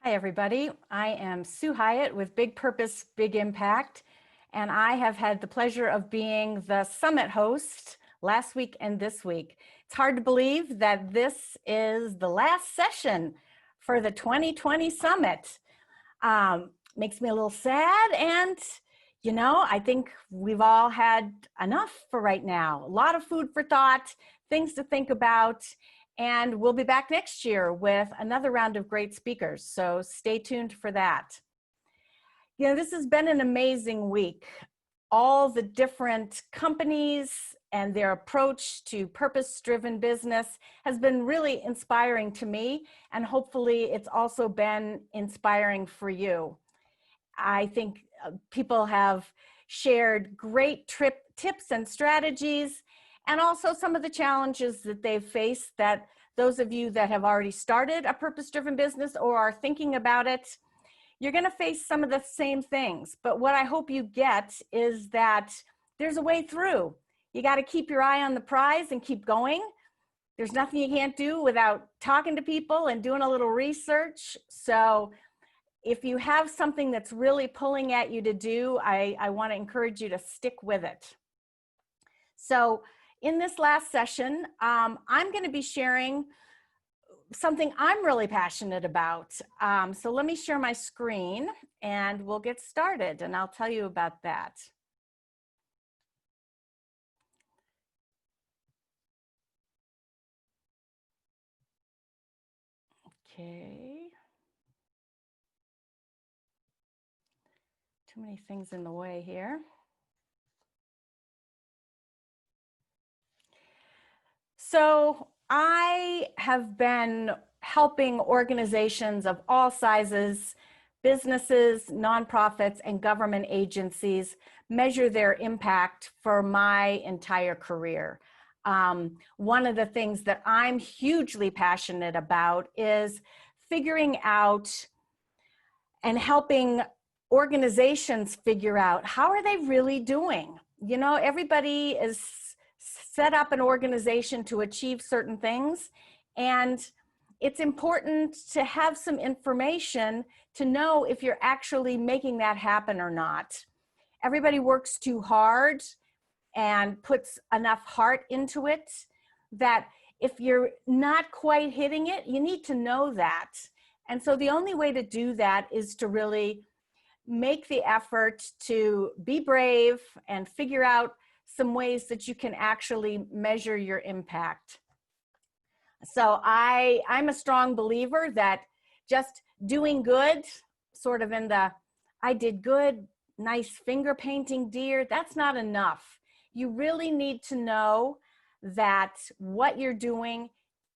Hi, everybody. I am Sue Hyatt with Big Purpose, Big Impact, and I have had the pleasure of being the summit host last week and this week. It's hard to believe that this is the last session for the 2020 summit. Makes me a little sad, and I think we've all had enough for right now. A lot of food for thought, things to think about. And we'll be back next year with another round of great speakers. So stay tuned for that. This has been an amazing week. All the different companies and their approach to purpose-driven business has been really inspiring to me. And hopefully it's also been inspiring for you. I think people have shared great tips and strategies, and also some of the challenges that they've faced that those of you that have already started a purpose-driven business or are thinking about it, you're going to face some of the same things. But what I hope you get is that there's a way through. You got to keep your eye on the prize and keep going. There's nothing you can't do without talking to people and doing a little research. So if you have something that's really pulling at you to do, I want to encourage you to stick with it. So in this last session, I'm going to be sharing something I'm really passionate about. So let me share my screen and we'll get started, and I'll tell you about that. Okay. Too many things in the way here. So I have been helping organizations of all sizes, businesses, nonprofits, and government agencies measure their impact for my entire career. One of the things that I'm hugely passionate about is figuring out and helping organizations figure out, how are they really doing? Everybody is set up an organization to achieve certain things, and it's important to have some information to know if you're actually making that happen or not. Everybody works too hard and puts enough heart into it that if you're not quite hitting it, you need to know that. And so the only way to do that is to really make the effort to be brave and figure out some ways that you can actually measure your impact. So I'm a strong believer that just doing good, sort of in the, I did good, nice finger painting deer, that's not enough. You really need to know that what you're doing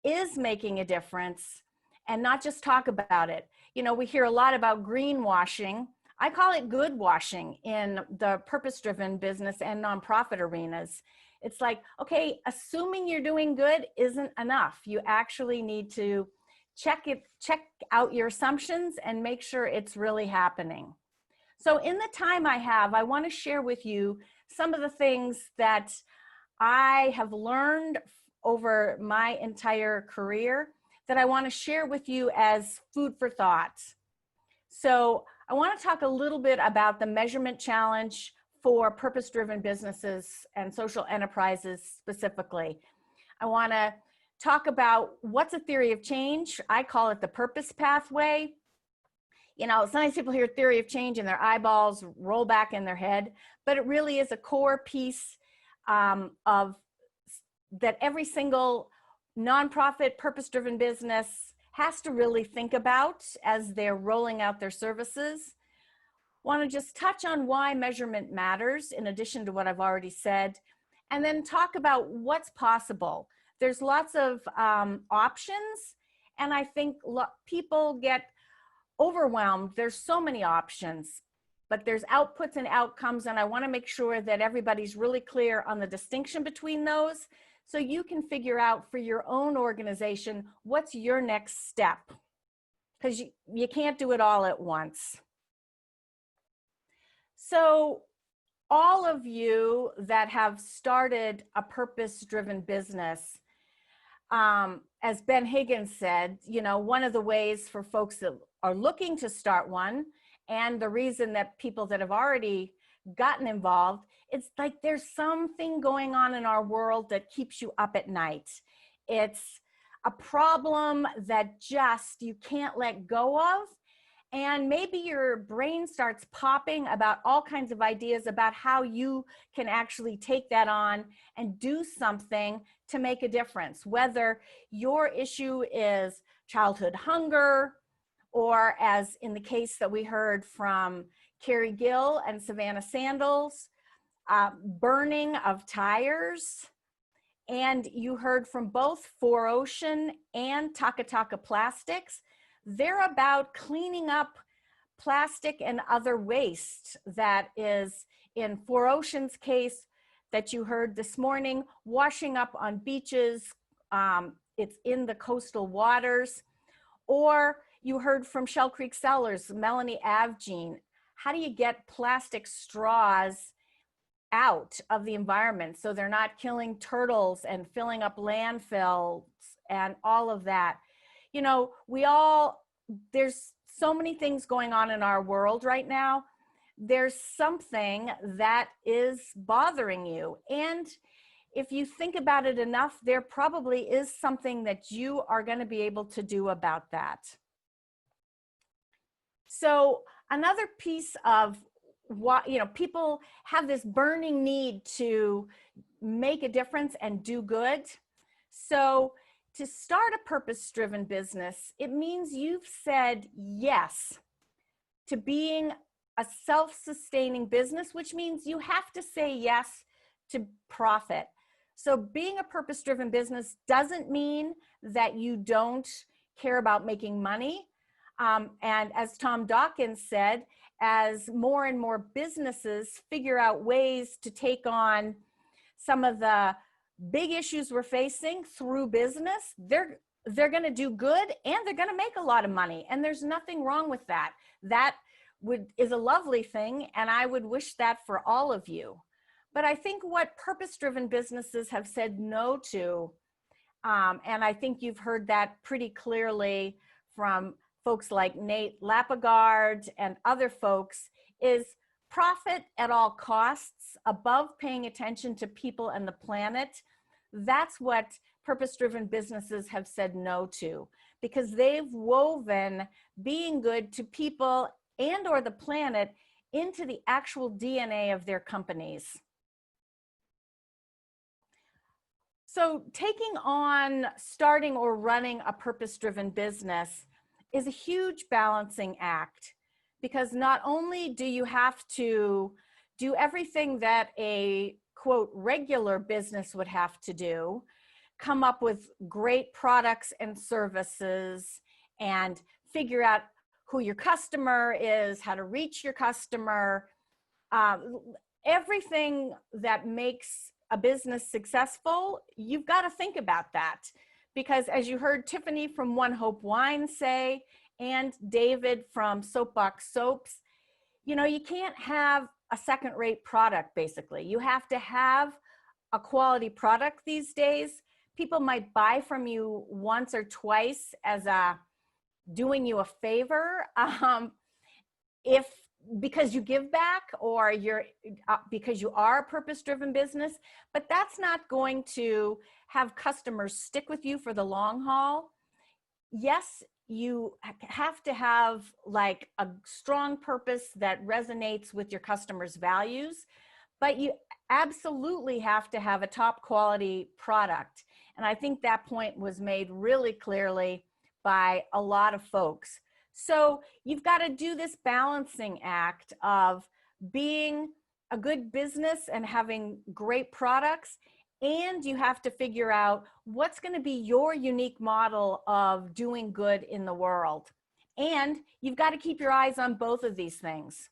is making a difference and not just talk about it. We hear a lot about greenwashing. I call it good washing in the purpose-driven business and nonprofit arenas. It's like, okay, assuming you're doing good isn't enough. You actually need to check out your assumptions and make sure it's really happening. So in the time I have, I want to share with you some of the things that I have learned over my entire career that I want to share with you as food for thought. So I want to talk a little bit about the measurement challenge for purpose-driven businesses and social enterprises specifically. I want to talk about what's a theory of change. I call it the purpose pathway. Sometimes people hear theory of change and their eyeballs roll back in their head, but it really is a core piece of that every single nonprofit purpose-driven business has to really think about as they're rolling out their services. Want to just touch on why measurement matters in addition to what I've already said, and then talk about what's possible. There's lots of options, and I think people get overwhelmed. There's so many options, but there's outputs and outcomes, and I want to make sure that everybody's really clear on the distinction between those, so you can figure out for your own organization what's your next step, because you can't do it all at once. So all of you that have started a purpose-driven business as Ben Higgins said, one of the ways for folks that are looking to start one, and the reason that people that have already gotten involved, it's like there's something going on in our world that keeps you up at night. It's a problem that just you can't let go of. And maybe your brain starts popping about all kinds of ideas about how you can actually take that on and do something to make a difference. Whether your issue is childhood hunger, or as in the case that we heard from Carrie Gill and Savannah Sandals, burning of tires. And you heard from both 4Ocean and Taka Taka Plastics. They're about cleaning up plastic and other waste that is, in 4Ocean's case that you heard this morning, washing up on beaches. It's in the coastal waters. Or you heard from Shell Creek Cellars, Melanie Avgene. How do you get plastic straws out of the environment so they're not killing turtles and filling up landfills and all of that? There's so many things going on in our world right now. There's something that is bothering you. And if you think about it enough, there probably is something that you are going to be able to do about that. So another piece of what, people have this burning need to make a difference and do good. So to start a purpose-driven business, it means you've said yes to being a self-sustaining business, which means you have to say yes to profit. So being a purpose-driven business doesn't mean that you don't care about making money. And as Tom Dawkins said, as more and more businesses figure out ways to take on some of the big issues we're facing through business, they're going to do good and they're going to make a lot of money. And there's nothing wrong with that. That is a lovely thing. And I would wish that for all of you. But I think what purpose-driven businesses have said no to, and I think you've heard that pretty clearly from folks like Nate Lapagard and other folks, is profit at all costs above paying attention to people and the planet. That's what purpose-driven businesses have said no to, because they've woven being good to people and or the planet into the actual DNA of their companies. So taking on starting or running a purpose-driven business is a huge balancing act, because not only do you have to do everything that a quote regular business would have to do, come up with great products and services and figure out who your customer is, how to reach your customer, everything that makes a business successful, you've got to think about that. Because as you heard Tiffany from One Hope Wine say, and David from Soapbox Soaps, you can't have a second-rate product, basically. You have to have a quality product these days. People might buy from you once or twice as doing you a favor, because you give back, or because you are a purpose-driven business, but that's not going to have customers stick with you for the long haul. Yes, you have to have like a strong purpose that resonates with your customers' values, but you absolutely have to have a top quality product. And I think that point was made really clearly by a lot of folks. So you've got to do this balancing act of being a good business and having great products, and you have to figure out what's going to be your unique model of doing good in the world. And you've got to keep your eyes on both of these things.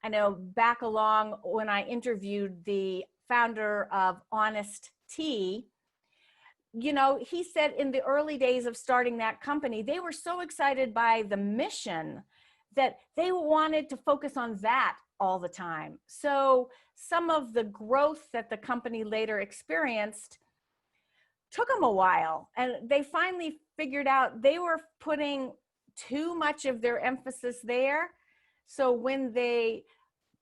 I know back along when I interviewed the founder of Honest Tea, he said in the early days of starting that company, they were so excited by the mission that they wanted to focus on that all the time. So some of the growth that the company later experienced took them a while, and they finally figured out they were putting too much of their emphasis there. So when they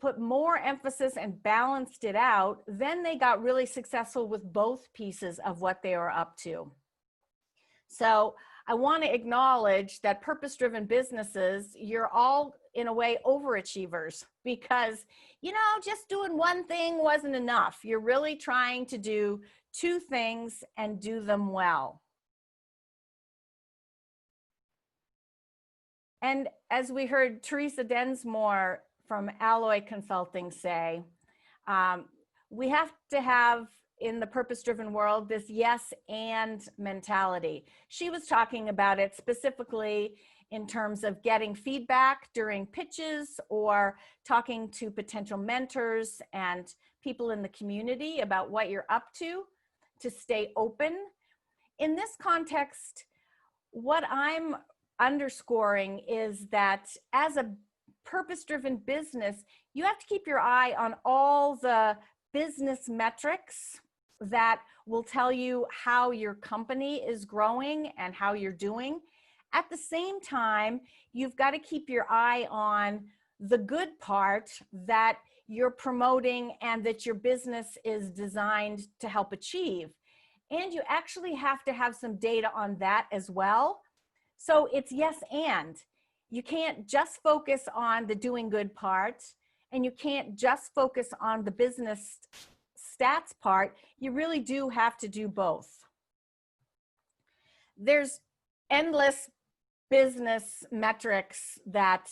put more emphasis and balanced it out, then they got really successful with both pieces of what they were up to. So I want to acknowledge that purpose-driven businesses, you're all in a way overachievers, because, you know, just doing one thing wasn't enough. You're really trying to do two things and do them well. And as we heard Teresa Densmore from Alloy Consulting say, we have to have in the purpose-driven world this yes and mentality. She was talking about it specifically in terms of getting feedback during pitches or talking to potential mentors and people in the community about what you're up to stay open. In this context, what I'm underscoring is that as a purpose-driven business, you have to keep your eye on all the business metrics that will tell you how your company is growing and how you're doing. At the same time, you've got to keep your eye on the good part that you're promoting and that your business is designed to help achieve. And you actually have to have some data on that as well. So it's yes and. You can't just focus on the doing good part, and you can't just focus on the business stats part. You really do have to do both. There's endless business metrics that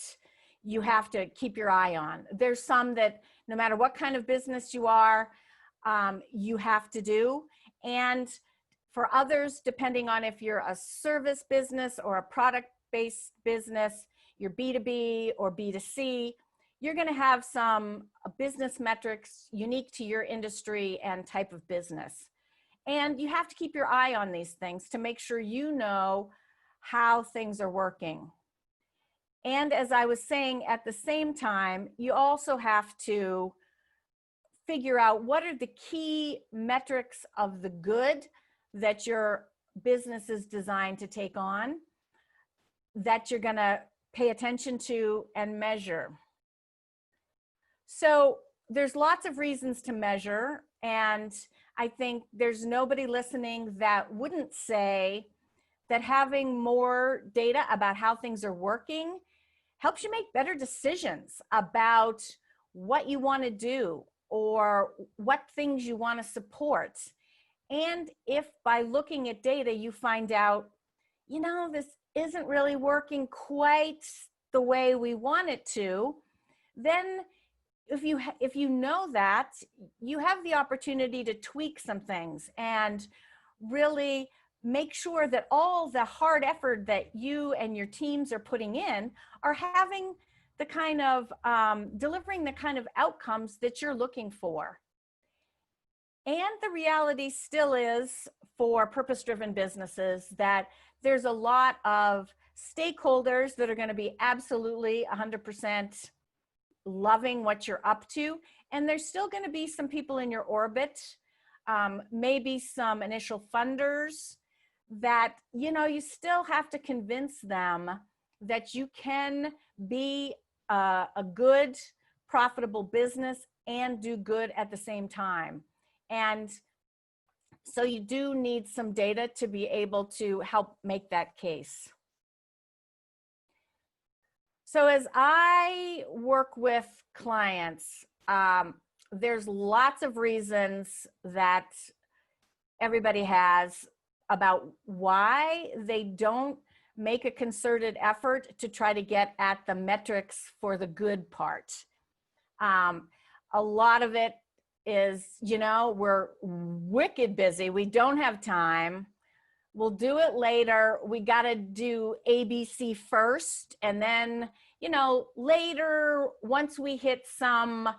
you have to keep your eye on. There's some that no matter what kind of business you are, you have to do. And for others, depending on if you're a service business or a product-based business, you're B2B or B2C, you're going to have some business metrics unique to your industry and type of business. And you have to keep your eye on these things to make sure you know how things are working. And as I was saying, at the same time, you also have to figure out what are the key metrics of the good that your business is designed to take on, that you're going to pay attention to and measure. So there's lots of reasons to measure, and I think there's nobody listening that wouldn't say that having more data about how things are working helps you make better decisions about what you want to do or what things you want to support. And if by looking at data you find out, you know, this isn't really working quite the way we want it to, then if you know that, you have the opportunity to tweak some things and really make sure that all the hard effort that you and your teams are putting in are having the kind of, delivering the kind of outcomes that you're looking for. And the reality still is for purpose-driven businesses that there's a lot of stakeholders that are going to be absolutely 100% loving what you're up to. And there's still going to be some people in your orbit, maybe some initial funders that, you know, you still have to convince them that you can be a good, profitable business and do good at the same time. And so you do need some data to be able to help make that case. So as I work with clients, there's lots of reasons that everybody has about why they don't make a concerted effort to try to get at the metrics for the good part. A lot of it is, you know, we're wicked busy. We don't have time. We'll do it later. We got to do ABC first. And then, you know, later, once we hit some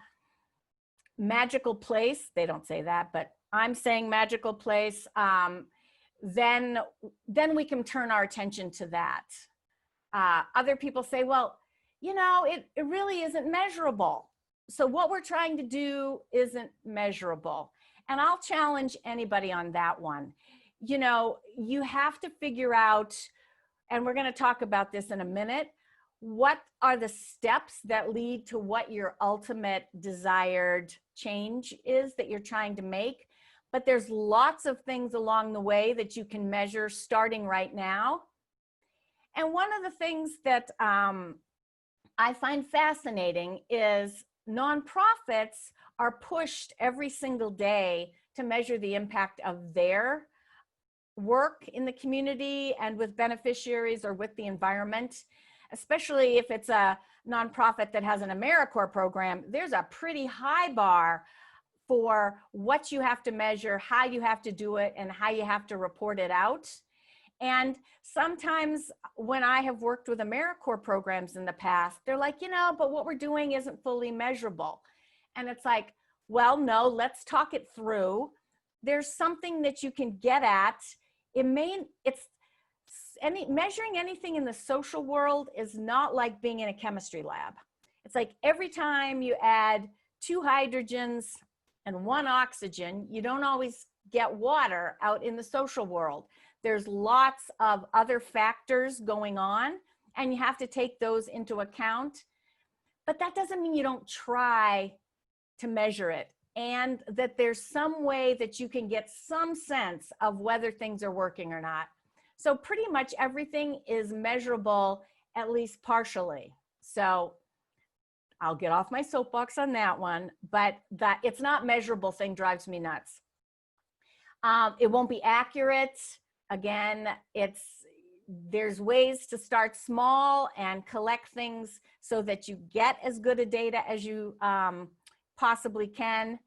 magical place, they don't say that, but I'm saying magical place, then we can turn our attention to that. Other people say, well, you know, it really isn't measurable. So what we're trying to do isn't measurable. And I'll challenge anybody on that one. you know, you have to figure out, and we're going to talk about this in a minute, what are the steps that lead to what your ultimate desired change is that you're trying to make. But there's lots of things along the way that you can measure starting right now. And one of the things that I find fascinating is nonprofits are pushed every single day to measure the impact of their work in the community and with beneficiaries or with the environment, especially if it's a nonprofit that has an AmeriCorps program. There's a pretty high bar for what you have to measure, how you have to do it, and how you have to report it out. And sometimes when I have worked with AmeriCorps programs in the past, they're like, you know, but what we're doing isn't fully measurable. And it's like, well, no, let's talk it through. There's something that you can get at. Measuring anything in the social world is not like being in a chemistry lab. It's like every time you add 2 hydrogens and 1 oxygen, you don't always get water out in the social world. There's lots of other factors going on, and you have to take those into account. But that doesn't mean you don't try to measure it, and that there's some way that you can get some sense of whether things are working or not. So pretty much everything is measurable, at least partially. So I'll get off my soapbox on that one, but that it's not measurable thing drives me nuts. It won't be accurate. Again, there's ways to start small and collect things so that you get as good a data as you possibly can.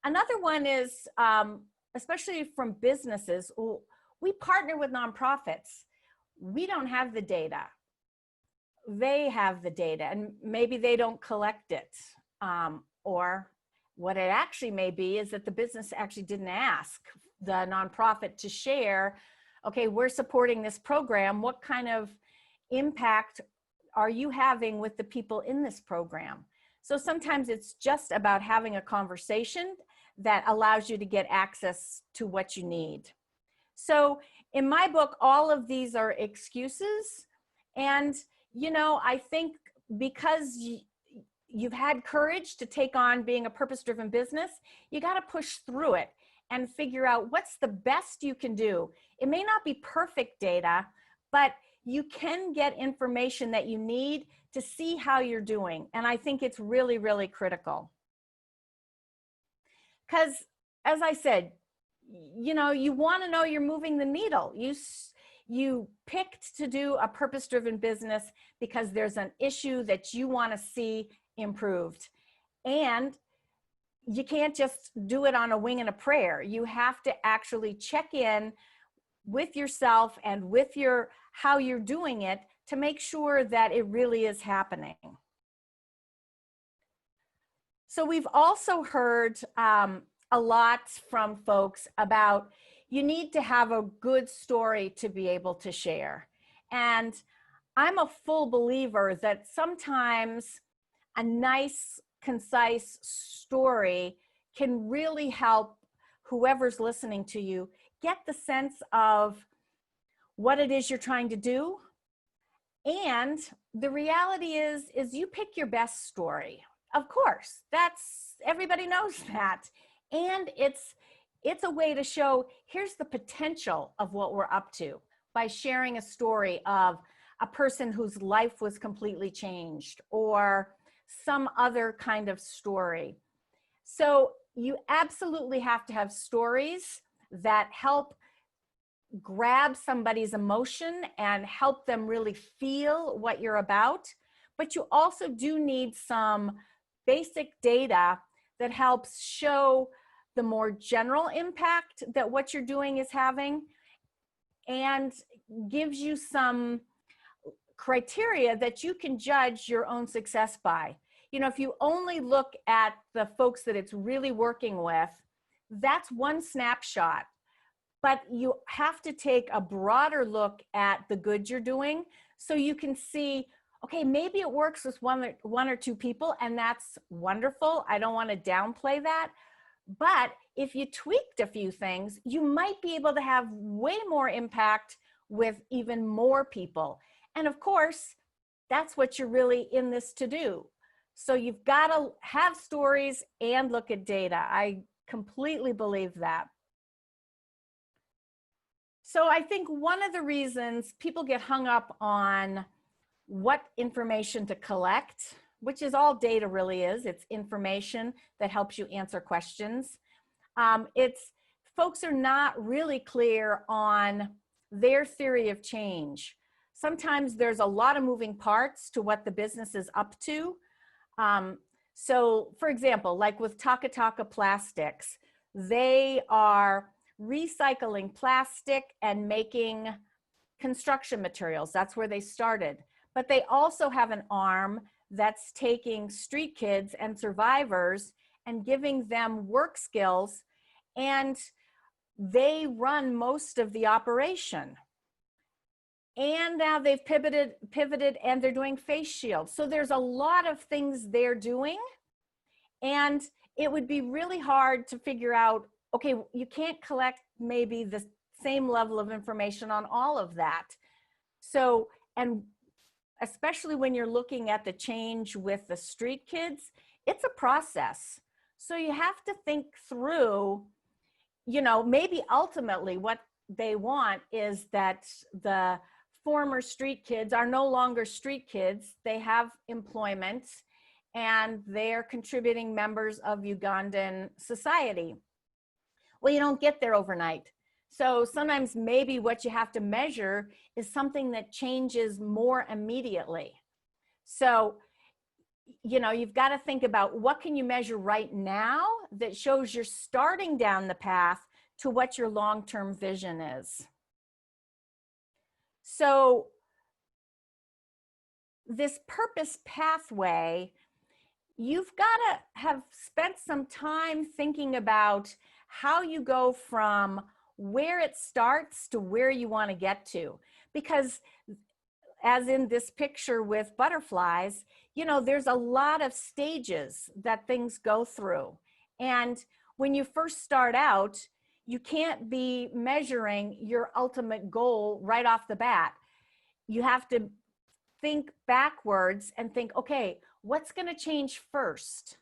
Another one is, especially from businesses, we partner with nonprofits. We don't have the data. They have the data, and maybe they don't collect it. Or what it actually may be is that the business actually didn't ask the nonprofit to share, okay, we're supporting this program. What kind of impact are you having with the people in this program? So sometimes it's just about having a conversation that allows you to get access to what you need. So in my book, all of these are excuses. And, you know, I think because you've had courage to take on being a purpose-driven business, you got to push through it and figure out what's the best you can do. It may not be perfect data, but you can get information that you need to see how you're doing. And I think it's really, really critical. Because as I said, you know, you want to know you're moving the needle. You picked to do a purpose-driven business because there's an issue that you want to see improved. And you can't just do it on a wing and a prayer. You have to actually check in with yourself and with how you're doing it to make sure that it really is happening. So we've also heard a lot from folks about you need to have a good story to be able to share. And I'm a full believer that sometimes a nice, concise story can really help whoever's listening to you get the sense of what it is you're trying to do. And the reality is you pick your best story. Of course, everybody knows that. And it's a way to show here's the potential of what we're up to by sharing a story of a person whose life was completely changed or some other kind of story. So you absolutely have to have stories that help grab somebody's emotion and help them really feel what you're about. But you also do need some basic data that helps show the more general impact that what you're doing is having and gives you some criteria that you can judge your own success by. You know, if you only look at the folks that it's really working with, that's one snapshot. But you have to take a broader look at the good you're doing so you can see, okay, maybe it works with one or two people, and that's wonderful. I don't want to downplay that. But if you tweaked a few things, you might be able to have way more impact with even more people. And of course, that's what you're really in this to do. So you've got to have stories and look at data. I completely believe that. So I think one of the reasons people get hung up on what information to collect, which is all data really is, it's information that helps you answer questions. It's folks are not really clear on their theory of change. Sometimes there's a lot of moving parts to what the business is up to. So for example, like with Taka Taka Plastics, they are recycling plastic and making construction materials. That's where they started. But they also have an arm that's taking street kids and survivors and giving them work skills, and they run most of the operation. And now they've pivoted and they're doing face shields. So there's a lot of things they're doing, and it would be really hard to figure out, okay, you can't collect maybe the same level of information on all of that. So, and especially when you're looking at the change with the street kids, it's a process. So you have to think through, you know, maybe ultimately what they want is that the former street kids are no longer street kids. They have employment and they're contributing members of Ugandan society. Well, you don't get there overnight. So sometimes maybe what you have to measure is something that changes more immediately. So, you know, you've got to think about what can you measure right now that shows you're starting down the path to what your long-term vision is. So this purpose pathway, you've got to have spent some time thinking about how you go from where it starts to where you want to get to. Because as in this picture with butterflies, you know, there's a lot of stages that things go through. And when you first start out, you can't be measuring your ultimate goal right off the bat. You have to think backwards and think, okay, what's going to change first?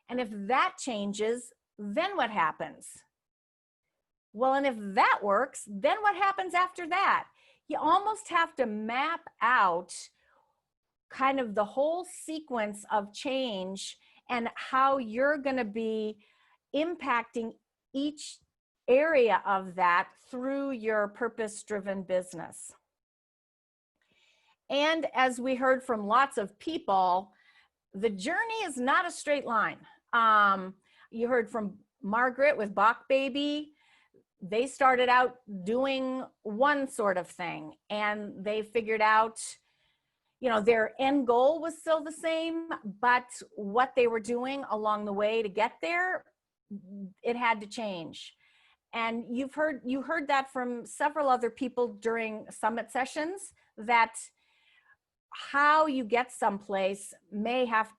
And if that changes, then what happens? Well, and if that works, then what happens after that? You almost have to map out kind of the whole sequence of change and how you're going to be impacting each area of that through your purpose-driven business. And as we heard from lots of people, the journey is not a straight line. You heard from Margaret with Bach Baby. They started out doing one sort of thing, and they figured out, you know, their end goal was still the same, but what they were doing along the way to get there, it had to change. And you heard that from several other people during summit sessions, that how you get someplace may have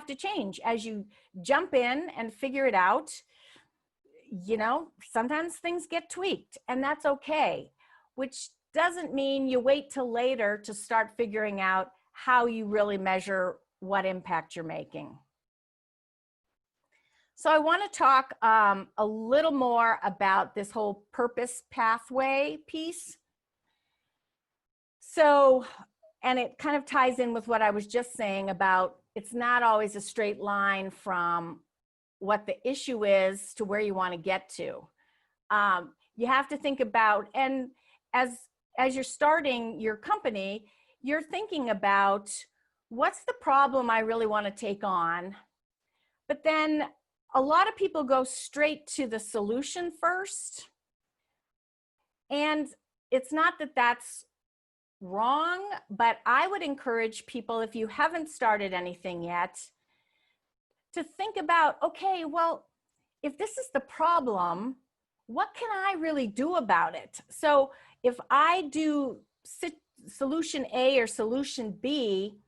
to change as you jump in and figure it out. You know, sometimes things get tweaked, and that's okay, which doesn't mean you wait till later to start figuring out how you really measure what impact you're making. So I want to talk a little more about this whole purpose pathway piece. So, and it kind of ties in with what I was just saying about it's not always a straight line from what the issue is to where you want to get to. You have to think about, and as you're starting your company, you're thinking about what's the problem I really want to take on. But then a lot of people go straight to the solution first. And it's not that that's wrong, but I would encourage people, if you haven't started anything yet, to think about, okay, well, if this is the problem, what can I really do about it? So if I do solution A or solution B,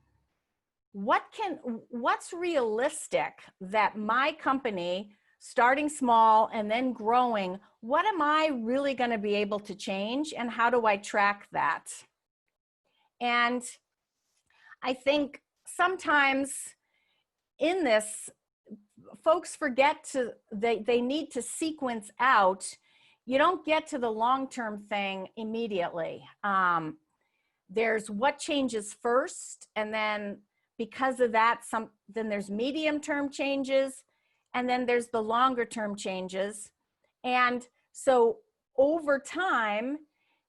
what's realistic that my company, starting small and then growing, what am I really going to be able to change, and how do I track that? And I think sometimes in this, folks forget they need to sequence out. You don't get to the long-term thing immediately. There's what changes first, and then because of that, then there's medium-term changes, and then there's the longer-term changes. And so over time,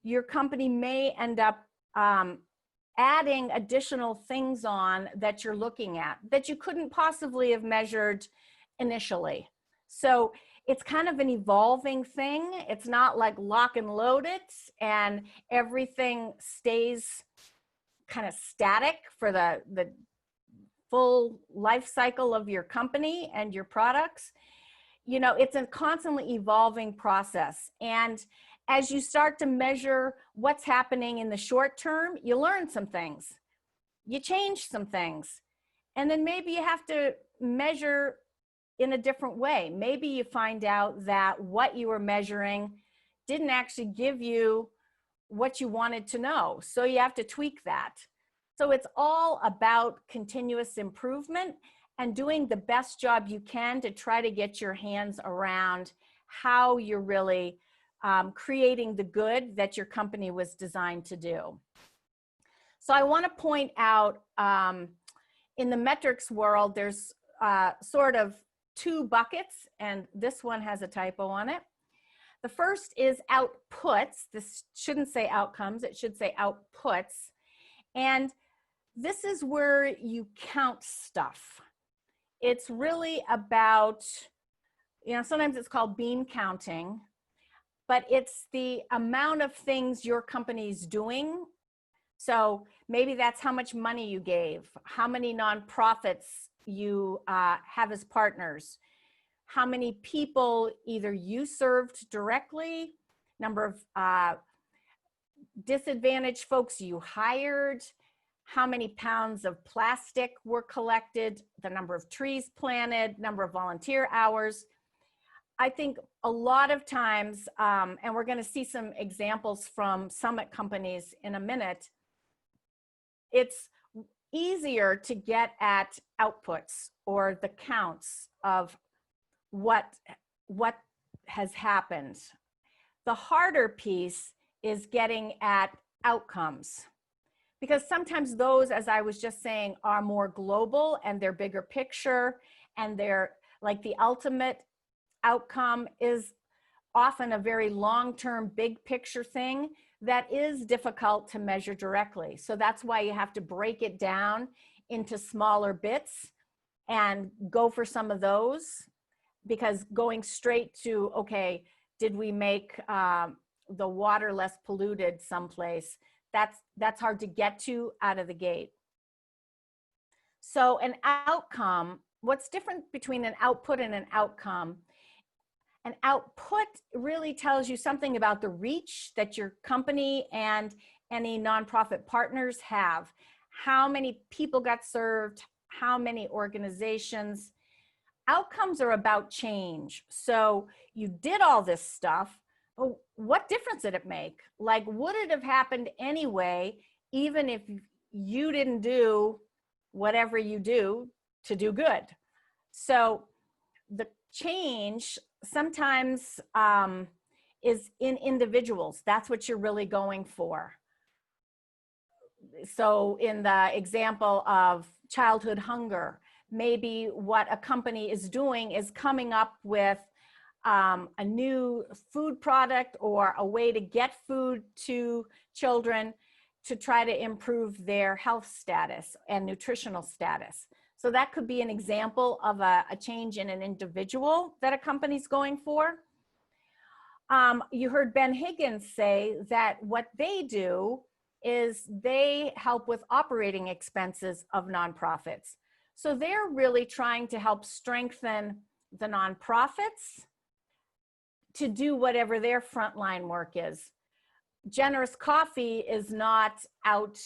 your company may end up adding additional things on that you're looking at that you couldn't possibly have measured initially. So it's kind of an evolving thing. It's not like lock and load it and everything stays kind of static for the full life cycle of your company and your products. You know, it's a constantly evolving process. And as you start to measure what's happening in the short term, you learn some things, you change some things, and then maybe you have to measure in a different way. Maybe you find out that what you were measuring didn't actually give you what you wanted to know. So you have to tweak that. So it's all about continuous improvement and doing the best job you can to try to get your hands around how you're really creating the good that your company was designed to do. So I want to point out in the metrics world, there's sort of two buckets, and this one has a typo on it. The first is outputs. This shouldn't say outcomes, it should say outputs. And this is where you count stuff. It's really about, you know, sometimes it's called bean counting, but it's the amount of things your company's doing. So maybe that's how much money you gave, how many nonprofits you have as partners, how many people either you served directly, number of disadvantaged folks you hired, how many pounds of plastic were collected, the number of trees planted, number of volunteer hours. I think a lot of times, and we're going to see some examples from summit companies in a minute, it's easier to get at outputs or the counts of what has happened. The harder piece is getting at outcomes, because sometimes those, as I was just saying, are more global and they're bigger picture, and they're like the ultimate outcome is often a very long-term big picture thing that is difficult to measure directly. So that's why you have to break it down into smaller bits and go for some of those, because going straight to, okay, did we make the water less polluted someplace? That's hard to get to out of the gate. So an outcome, what's different between an output and an outcome? An output really tells you something about the reach that your company and any nonprofit partners have. How many people got served, how many organizations. Outcomes are about change. So you did all this stuff, but what difference did it make? Like, would it have happened anyway, even if you didn't do whatever you do to do good? So the change sometimes is in individuals. That's what you're really going for. So in the example of childhood hunger, maybe what a company is doing is coming up with a new food product or a way to get food to children to try to improve their health status and nutritional status. So that could be an example of a change in an individual that a company's going for. You heard Ben Higgins say that what they do is they help with operating expenses of nonprofits. So they're really trying to help strengthen the nonprofits to do whatever their frontline work is. Generous Coffee is not out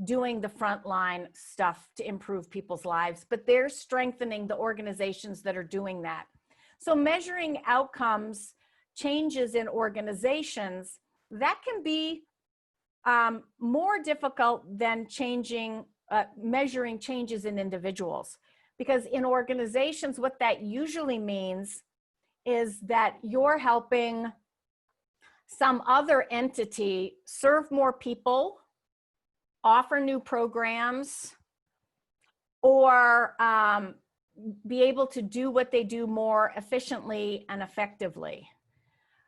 doing the frontline stuff to improve people's lives, but they're strengthening the organizations that are doing that. So measuring outcomes, changes in organizations, that can be more difficult than measuring changes in individuals. Because in organizations, what that usually means is that you're helping some other entity serve more people, offer new programs, or be able to do what they do more efficiently and effectively.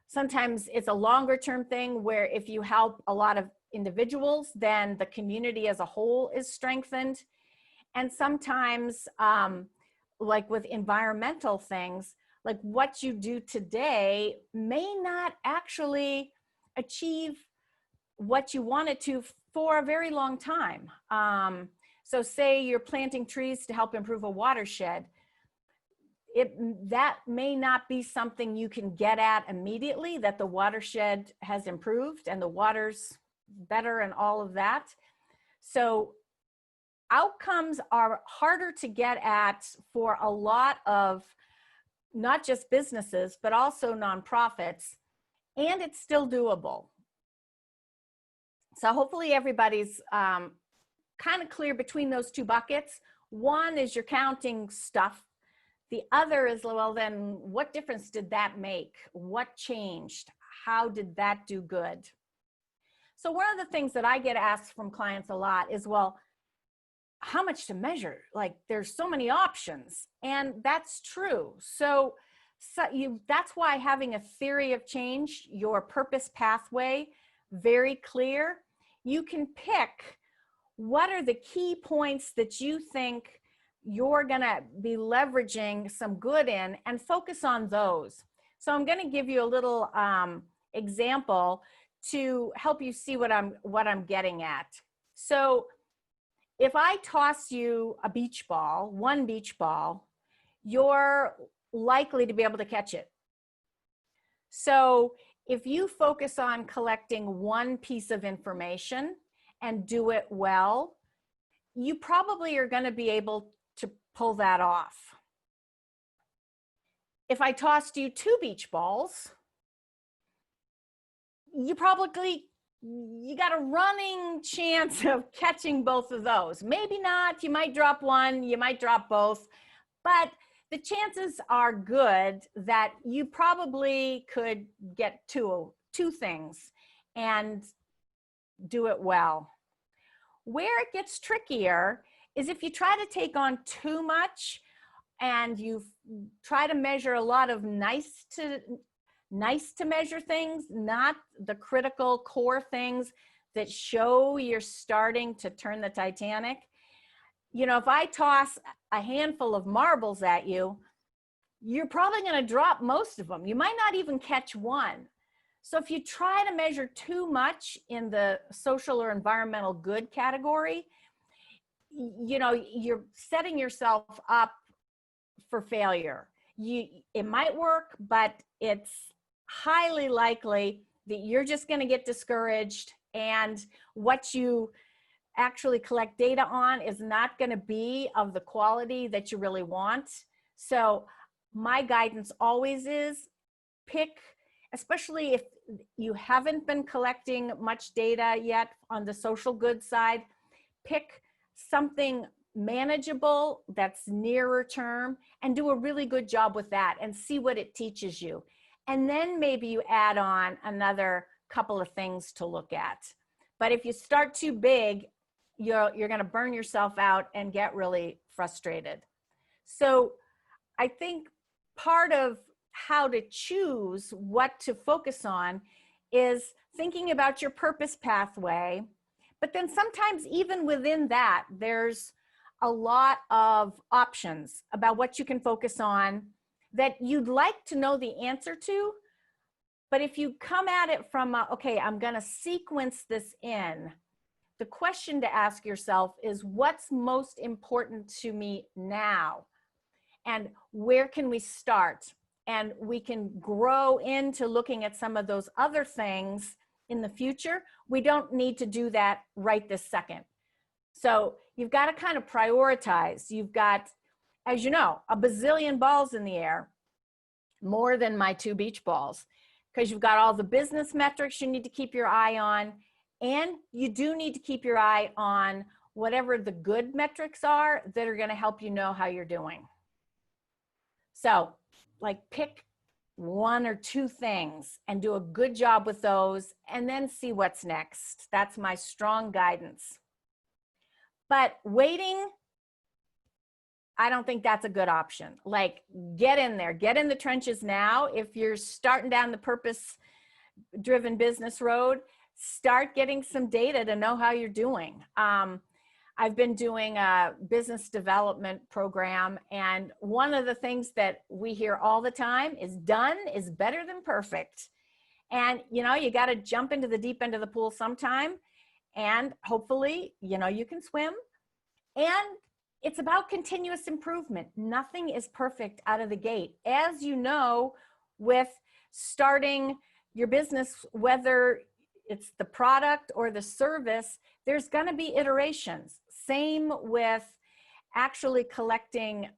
Sometimes it's a longer term thing where if you help a lot of individuals, then the community as a whole is strengthened. And sometimes, like with environmental things, like what you do today may not actually achieve what you want it to for a very long time. So say you're planting trees to help improve a watershed. That may not be something you can get at immediately, that the watershed has improved and the water's better and all of that. So outcomes are harder to get at for a lot of not just businesses, but also nonprofits, and it's still doable. So hopefully everybody's kind of clear between those two buckets. One is you're counting stuff. The other is, well, then what difference did that make? What changed? How did that do good? So one of the things that I get asked from clients a lot is, well, how much to measure? Like there's so many options, and that's true. So that's why having a theory of change, your purpose pathway, very clear. You can pick what are the key points that you think you're gonna be leveraging some good in and focus on those. So I'm gonna give you a little example to help you see what I'm getting at. So if I toss you a beach ball, one beach ball, you're likely to be able to catch it. So if you focus on collecting one piece of information and do it well, you probably are going to be able to pull that off. If I tossed you two beach balls, you got a running chance of catching both of those. Maybe not, you might drop one, you might drop both, but the chances are good that you probably could get two things and do it well. Where it gets trickier is if you try to take on too much and you try to measure a lot of nice to measure things, not the critical core things that show you're starting to turn the Titanic. You know, if I toss a handful of marbles at you, you're probably going to drop most of them. You might not even catch one. So if you try to measure too much in the social or environmental good category, you know, you're setting yourself up for failure. It might work, but it's highly likely that you're just going to get discouraged, and what you actually collect data on is not going to be of the quality that you really want. So my guidance always is pick, especially if you haven't been collecting much data yet on the social good side, pick something manageable that's nearer term and do a really good job with that and see what it teaches you. And then maybe you add on another couple of things to look at. But if you start too big, you're going to burn yourself out and get really frustrated. So I think part of how to choose what to focus on is thinking about your purpose pathway. But then sometimes even within that, there's a lot of options about what you can focus on that you'd like to know the answer to. But if you come at it from, okay, I'm going to sequence this in, the question to ask yourself is, what's most important to me now? And where can we start? And we can grow into looking at some of those other things in the future. We don't need to do that right this second. So you've got to kind of prioritize. You've got, as you know, a bazillion balls in the air. more than my 2 beach balls, because you've got all the business metrics you need to keep your eye on, and you do need to keep your eye on whatever the good metrics are that are going to help you know how you're doing. So, like, pick 1 or 2 things and do a good job with those, and then see what's next. That's my strong guidance. But waiting, I don't think that's a good option. Like, get in there, get in the trenches now. If you're starting down the purpose-driven business road, start getting some data to know how you're doing. I've been doing a business development program, and one of the things that we hear all the time is done is better than perfect. And, you know, you got to jump into the deep end of the pool sometime, and hopefully, you know, you can swim. And it's about continuous improvement. Nothing is perfect out of the gate. As you know, with starting your business, whether it's the product or the service, there's going to be iterations. Same with actually collecting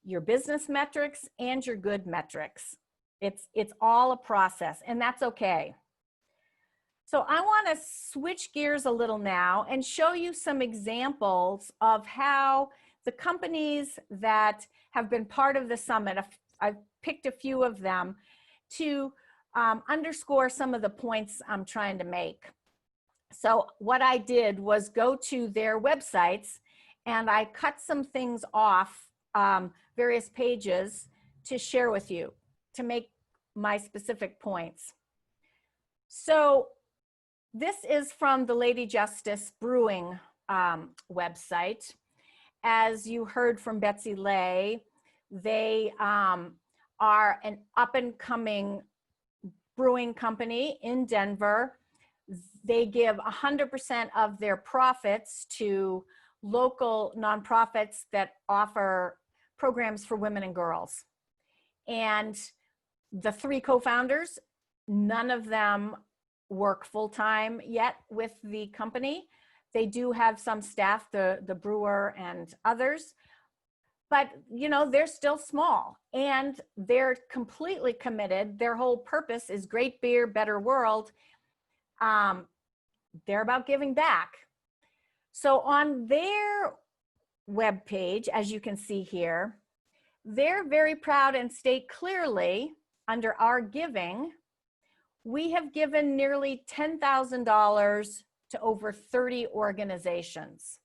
your business metrics and your good metrics. It's all a process, and that's okay. So I want to switch gears a little now and show you some examples of how the companies that have been part of the summit, I've picked a few of them to underscore some of the points I'm trying to make. So what I did was go to their websites, and I cut some things off various pages to share with you to make my specific points. So this is from the Lady Justice Brewing website. As you heard from Betsy Lay, they are an up-and-coming brewing company in Denver. They give 100% of their profits to local nonprofits that offer programs for women and girls. And the 3 co-founders, none of them work full-time yet with the company. They do have some staff, the brewer and others, but you know, they're still small and they're completely committed. Their whole purpose is great beer, better world. They're about giving back. So on their webpage, as you can see here, they're very proud and state clearly under our giving, we have given nearly $10,000 to over 30 organizations.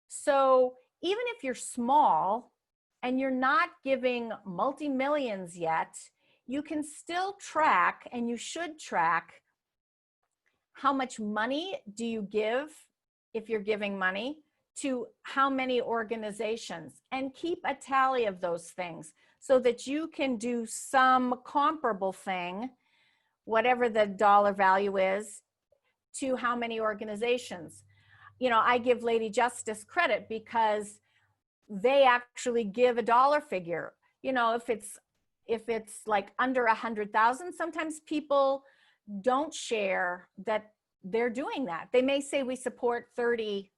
So even if you're small and you're not giving multi-millions yet, you can still track, and you should track, how much money do you give, if you're giving money, to how many organizations, and keep a tally of those things so that you can do some comparable thing, whatever the dollar value is, to how many organizations. You know, I give Lady Justice credit because they actually give a dollar figure. You know, if it's like under 100,000, sometimes people don't share that they're doing that. They may say we support 30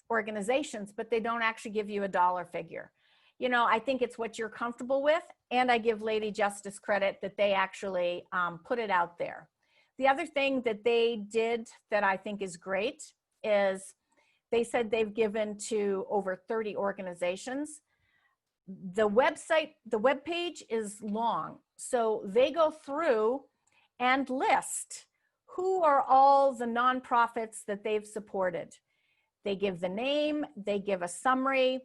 organizations, but they don't actually give you a dollar figure. You know, I think it's what you're comfortable with, and I give Lady Justice credit that they actually put it out there. The other thing that they did that I think is great is they said they've given to over 30 organizations. The website, the webpage is long, so they go through and list who are all the nonprofits that they've supported. They give the name, they give a summary,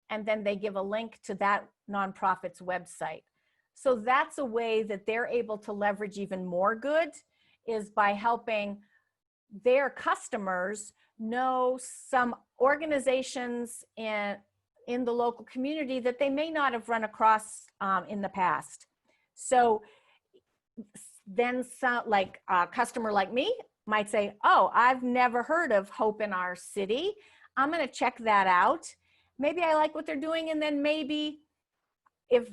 and then they give a link to that nonprofit's website. So that's a way that they're able to leverage even more good, is by helping their customers know some organizations in the local community that they may not have run across in the past. So then like a customer like me might say, oh, I've never heard of Hope in Our City. I'm gonna check that out. Maybe I like what they're doing, and then maybe if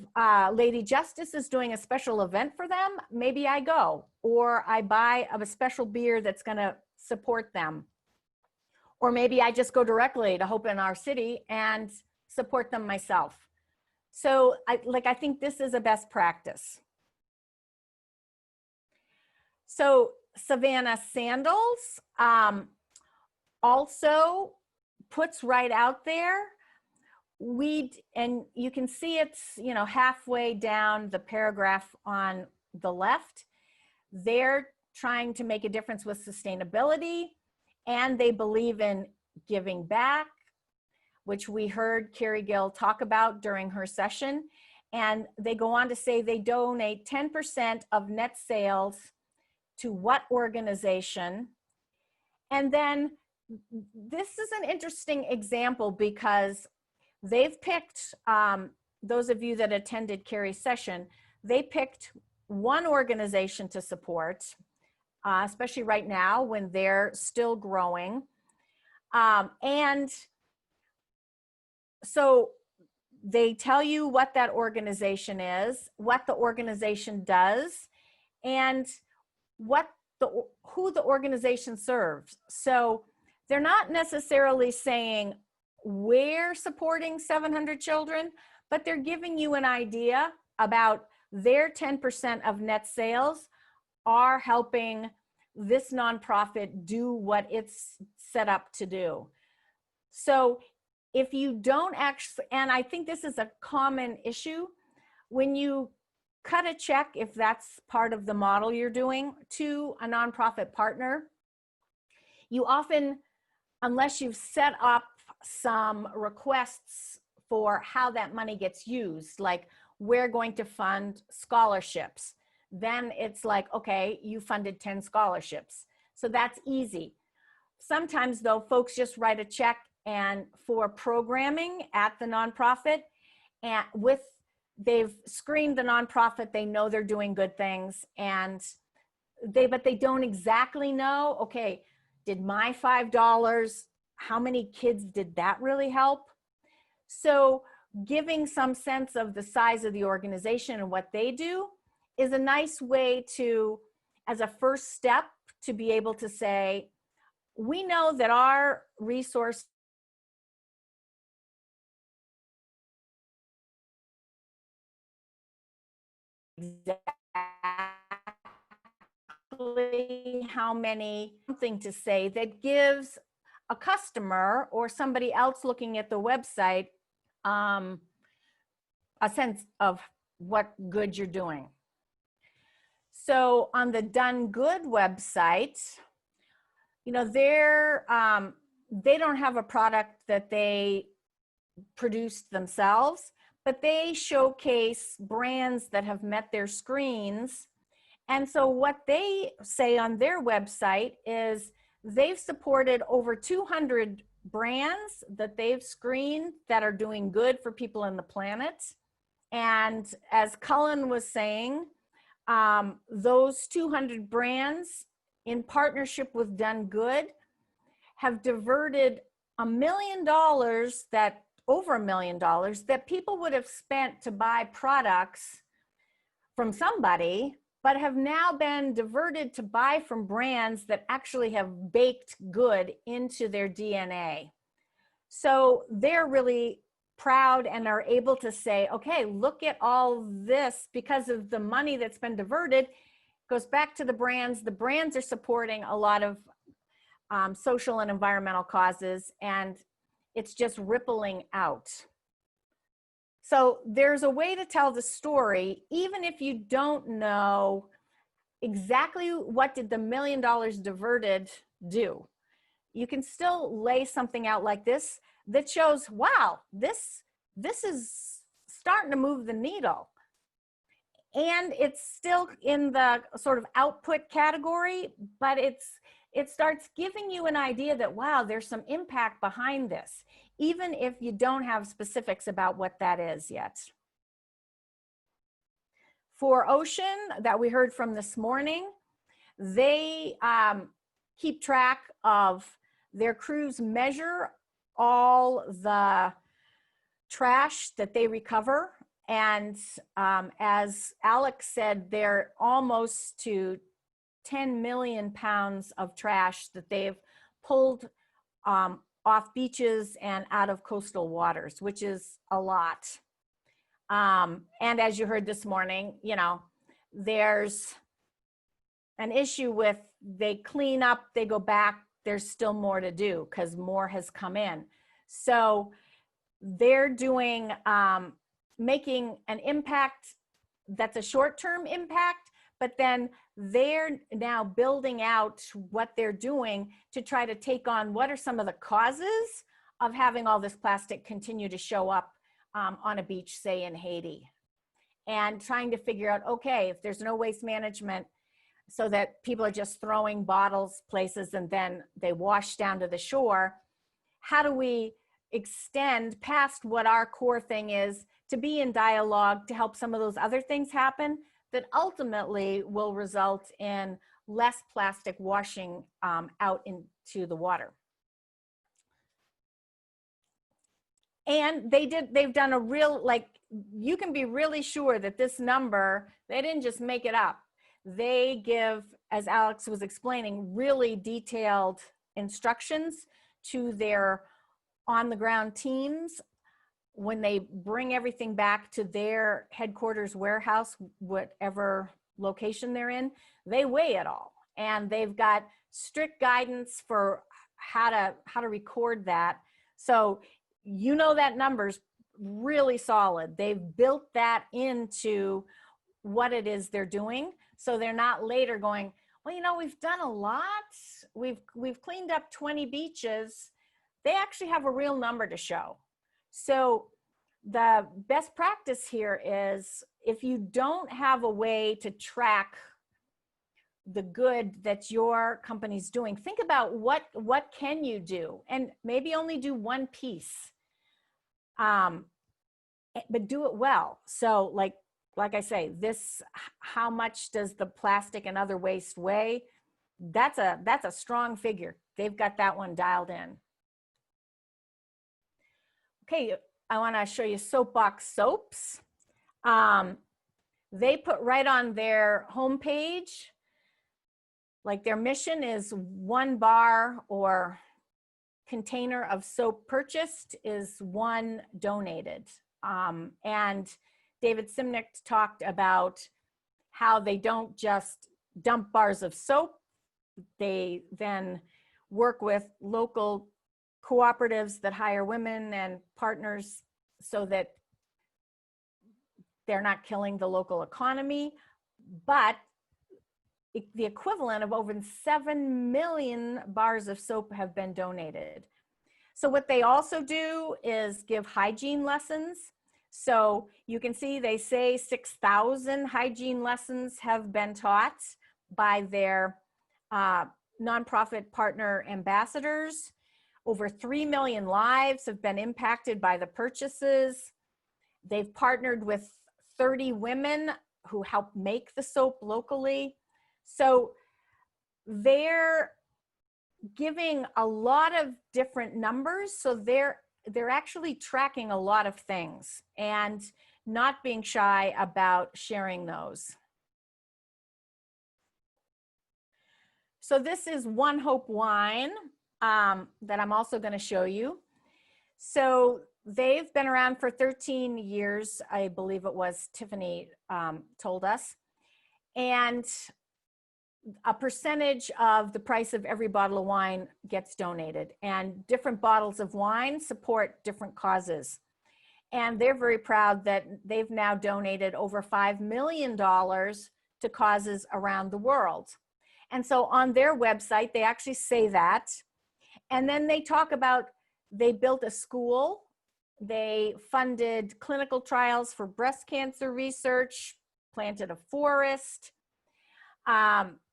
Lady Justice is doing a special event for them, maybe I go, or I buy a special beer that's gonna support them. Or maybe I just go directly to Hope in Our City and support them myself. So I think this is a best practice. So Savannah Sandals also puts right out there, and you can see it's, halfway down the paragraph on the left. They're trying to make a difference with sustainability, and they believe in giving back, which we heard Carrie Gill talk about during her session. And they go on to say they donate 10% of net sales to what organization? And then this is an interesting example because they've picked, those of you that attended Carrie's session, they picked one organization to support, especially right now when they're still growing. And so they tell you what that organization is, what the organization does, and who the organization serves. So they're not necessarily saying we're supporting 700 children, but they're giving you an idea about their 10% of net sales are helping this nonprofit do what it's set up to do. So if you don't actually, and I think this is a common issue, when you cut a check, if that's part of the model you're doing, to a nonprofit partner, you often, unless you've set up some requests for how that money gets used, like we're going to fund scholarships, then it's like, okay, you funded 10 scholarships. So that's easy. Sometimes though, folks just write a check and for programming at the nonprofit, and they've screened the nonprofit, they know they're doing good things, and but they don't exactly know, okay, did my $5, how many kids did that really help? So giving some sense of the size of the organization and what they do is a nice way to, as a first step, to be able to say, we know that our resource exactly how many, something to say that gives a customer or somebody else looking at the website a sense of what good you're doing. So on the Done Good website, they don't have a product that they produced themselves, but they showcase brands that have met their screens. And so what they say on their website is they've supported over 200 brands that they've screened that are doing good for people on the planet. And as Cullen was saying, those 200 brands in partnership with Done Good have diverted over $1 million that people would have spent to buy products from somebody, but have now been diverted to buy from brands that actually have baked good into their DNA. So they're really proud and are able to say, okay, look at all this, because of the money that's been diverted, goes back to the brands. The brands are supporting a lot of social and environmental causes, and it's just rippling out. So there's a way to tell the story, even if you don't know exactly what did the $1 million diverted do. You can still lay something out like this that shows, wow, this is starting to move the needle. And it's still in the sort of output category, but it starts giving you an idea that, wow, there's some impact behind this, even if you don't have specifics about what that is yet. For Ocean, that we heard from this morning, they keep track of their crews, measure all the trash that they recover. And as Alex said, they're almost to 10 million pounds of trash that they've pulled off beaches and out of coastal waters, which is a lot. And as you heard this morning, you know, there's an issue with they clean up, they go back, there's still more to do because more has come in. So they're doing, making an impact that's a short-term impact, but then they're now building out what they're doing to try to take on what are some of the causes of having all this plastic continue to show up on a beach, say in Haiti, and trying to figure out, okay, if there's no waste management so that people are just throwing bottles places and then they wash down to the shore, how do we extend past what our core thing is to be in dialogue to help some of those other things happen that ultimately will result in less plastic washing out into the water. And they've done a real, like, you can be really sure that this number, they didn't just make it up. They give, as Alex was explaining, really detailed instructions to their on-the-ground teams when they bring everything back to their headquarters warehouse, whatever location they're in. They weigh it all, and they've got strict guidance for how to record that. So you know that number's really solid. They've built that into what it is they're doing, so they're not later going, well, you know, we've done a lot. We've cleaned up 20 beaches. They actually have a real number to show. So the best practice here is if you don't have a way to track the good that your company's doing, think about what can you do, and maybe only do one piece, but do it well. So like I say, this, how much does the plastic and other waste weigh? That's a strong figure. They've got that one dialed in. Okay, I want to show you Soapbox Soaps. They put right on their homepage, like their mission is 1 bar or container of soap purchased is 1 donated. And David Simnick talked about how they don't just dump bars of soap. They then work with local cooperatives that hire women and partners so that they're not killing the local economy, but the equivalent of over 7 million bars of soap have been donated. So what they also do is give hygiene lessons. So you can see they say 6,000 hygiene lessons have been taught by their nonprofit partner ambassadors. Over 3 million lives have been impacted by the purchases. They've partnered with 30 women who help make the soap locally. So they're giving a lot of different numbers. So they're actually tracking a lot of things and not being shy about sharing those. So this is One Hope Wine that I'm also going to show you. So they've been around for 13 years, I believe it was, Tiffany told us. And a percentage of the price of every bottle of wine gets donated, and different bottles of wine support different causes. And they're very proud that they've now donated over $5 million to causes around the world. And so on their website, they actually say that. And then they talk about, they built a school, they funded clinical trials for breast cancer research, planted a forest,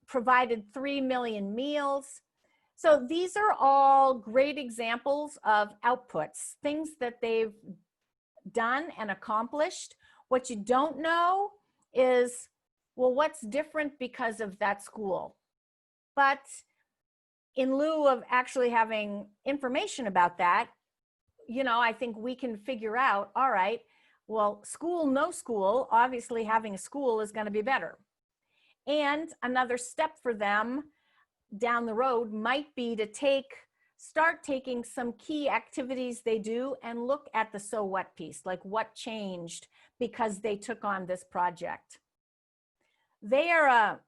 provided 3 million meals. So these are all great examples of outputs, things that they've done and accomplished. What you don't know is, well, what's different because of that school? But in lieu of actually having information about that, you know, I think we can figure out, all right, well, school, no school, obviously having a school is going to be better. And another step for them down the road might be to take start taking some key activities they do and look at the so what piece, like what changed because they took on this project. They are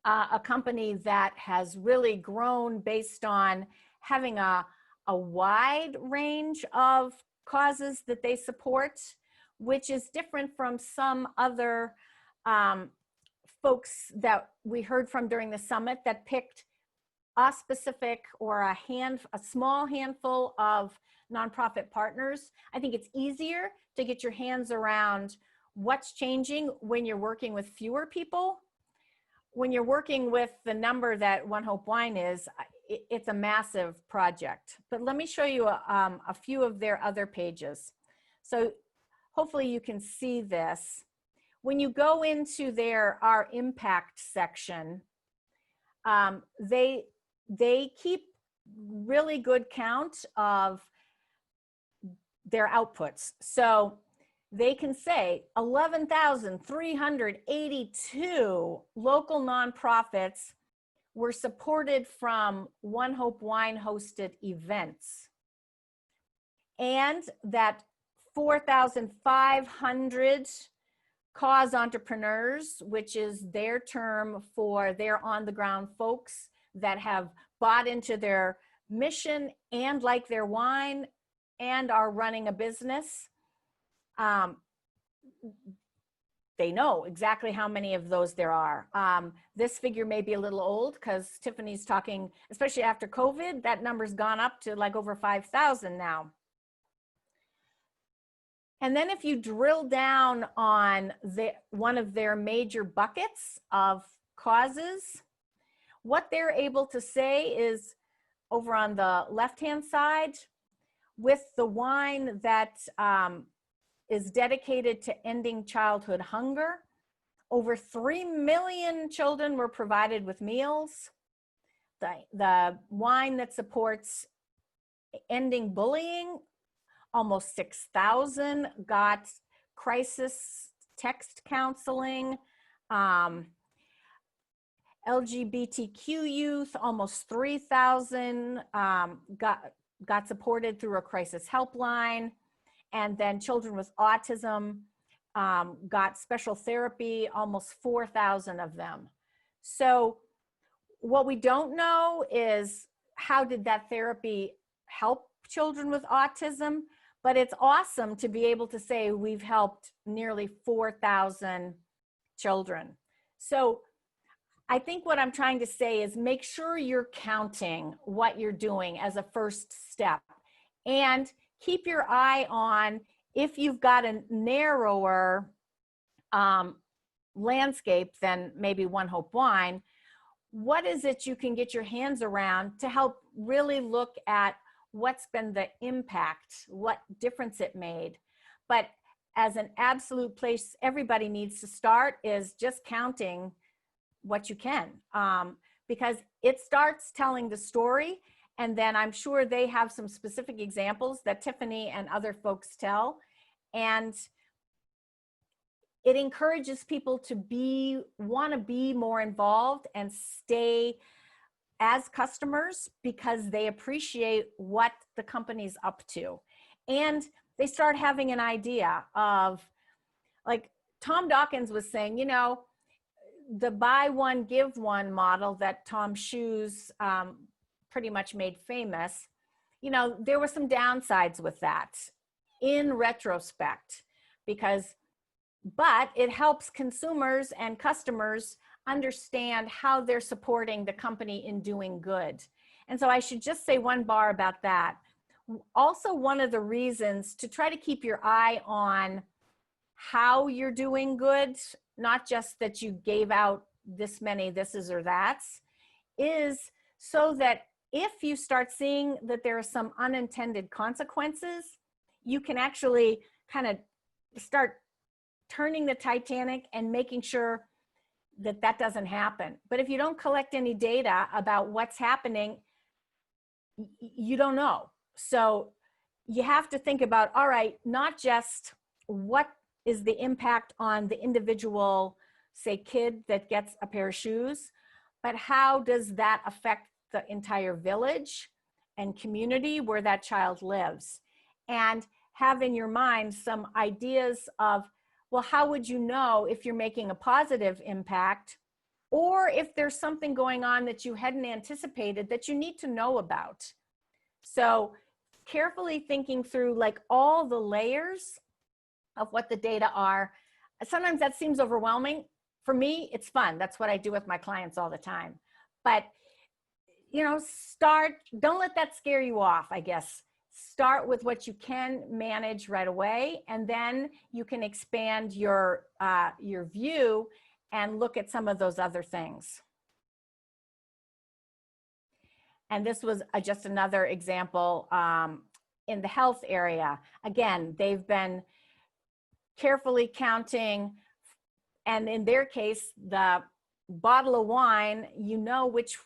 a company that has really grown based on having a wide range of causes that they support, which is different from some other folks that we heard from during the summit that picked a specific or a small handful of nonprofit partners. I think it's easier to get your hands around what's changing when you're working with fewer people. When you're working with the number that One Hope Wine is, it's a massive project. But let me show you a few of their other pages. So hopefully you can see this. When you go into our impact section, they keep really good count of their outputs. So they can say 11,382 local nonprofits were supported from One Hope Wine hosted events, and that 4,500 cause entrepreneurs, which is their term for their on the ground folks that have bought into their mission and like their wine and are running a business. They know exactly how many of those there are. This figure may be a little old because Tiffany's talking, especially after COVID, that number's gone up to like over 5,000 now. And then if you drill down on one of their major buckets of causes, what they're able to say is over on the left-hand side, with the wine that is dedicated to ending childhood hunger, over 3 million children were provided with meals. The wine that supports ending bullying, almost 6,000 got crisis text counseling. LGBTQ youth, almost 3,000 got supported through a crisis helpline. And then children with autism got special therapy, almost 4,000 of them. So what we don't know is how did that therapy help children with autism, but it's awesome to be able to say we've helped nearly 4,000 children. So I think what I'm trying to say is make sure you're counting what you're doing as a first step, and keep your eye on, if you've got a narrower landscape than maybe One Hope Wine, what is it you can get your hands around to help really look at what's been the impact, what difference it made. But as an absolute place everybody needs to start is just counting what you can, because it starts telling the story. And then I'm sure they have some specific examples that Tiffany and other folks tell. And it encourages people to want to be more involved and stay as customers because they appreciate what the company's up to. And they start having an idea of, like Tom Dawkins was saying, you know, the buy one, give one model that Tom Shoes pretty much made famous, you know, there were some downsides with that in retrospect, but it helps consumers and customers understand how they're supporting the company in doing good. And so I should just say one bar about that. Also, one of the reasons to try to keep your eye on how you're doing good, not just that you gave out this many thises or that's, is so that if you start seeing that there are some unintended consequences, you can actually kind of start turning the Titanic and making sure that that doesn't happen. But if you don't collect any data about what's happening, you don't know. So you have to think about, all right, not just what is the impact on the individual, say, kid that gets a pair of shoes, but how does that affect the entire village and community where that child lives. And have in your mind some ideas of, well, how would you know if you're making a positive impact, or if there's something going on that you hadn't anticipated that you need to know about? So carefully thinking through like all the layers of what the data are. Sometimes that seems overwhelming. For me, it's fun. That's what I do with my clients all the time. But, you know, don't let that scare you off, I guess. Start with what you can manage right away, and then you can expand your view and look at some of those other things. And this was just another example in the health area. Again, they've been carefully counting, and in their case, the bottle of wine, you know which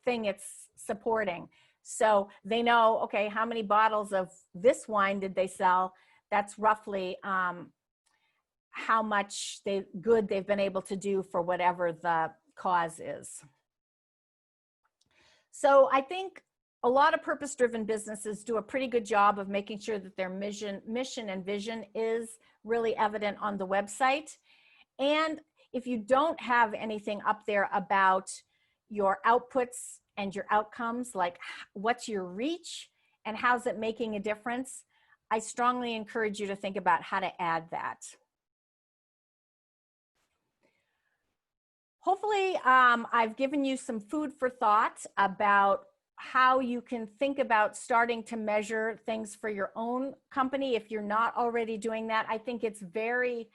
thing it's supporting. So they know, okay, how many bottles of this wine did they sell? That's roughly how much good they've been able to do for whatever the cause is. So I think a lot of purpose-driven businesses do a pretty good job of making sure that their mission and vision is really evident on the website. And if you don't have anything up there about your outputs and your outcomes, like what's your reach and how's it making a difference, I strongly encourage you to think about how to add that. Hopefully, I've given you some food for thought about how you can think about starting to measure things for your own company. If you're not already doing that, I think it's very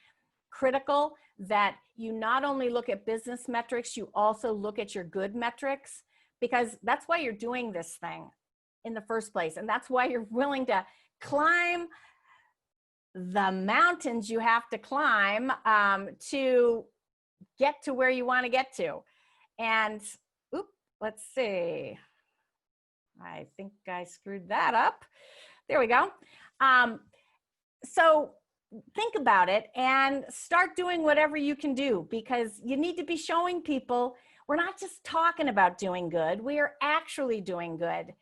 critical that you not only look at business metrics, you also look at your good metrics, because that's why you're doing this thing in the first place. And that's why you're willing to climb the mountains you have to climb to get to where you want to get to. And let's see. I think I screwed that up. There we go. So think about it and start doing whatever you can do, because you need to be showing people we're not just talking about doing good, we are actually doing good.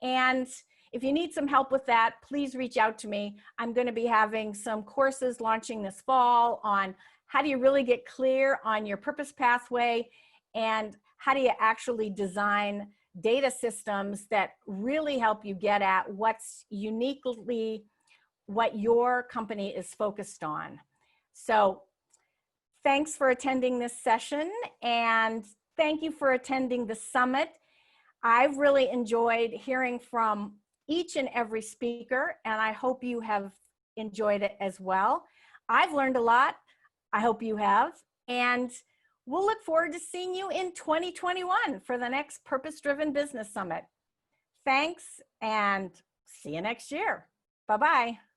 And if you need some help with that, please reach out to me. I'm going to be having some courses launching this fall on how do you really get clear on your purpose pathway, and how do you actually design data systems that really help you get at what's uniquely what your company is focused on. So thanks for attending this session, and thank you for attending the summit. I've really enjoyed hearing from each and every speaker, and I hope you have enjoyed it as well. I've learned a lot. I hope you have, and we'll look forward to seeing you in 2021 for the next Purpose-Driven Business Summit. Thanks, and see you next year. Bye-bye.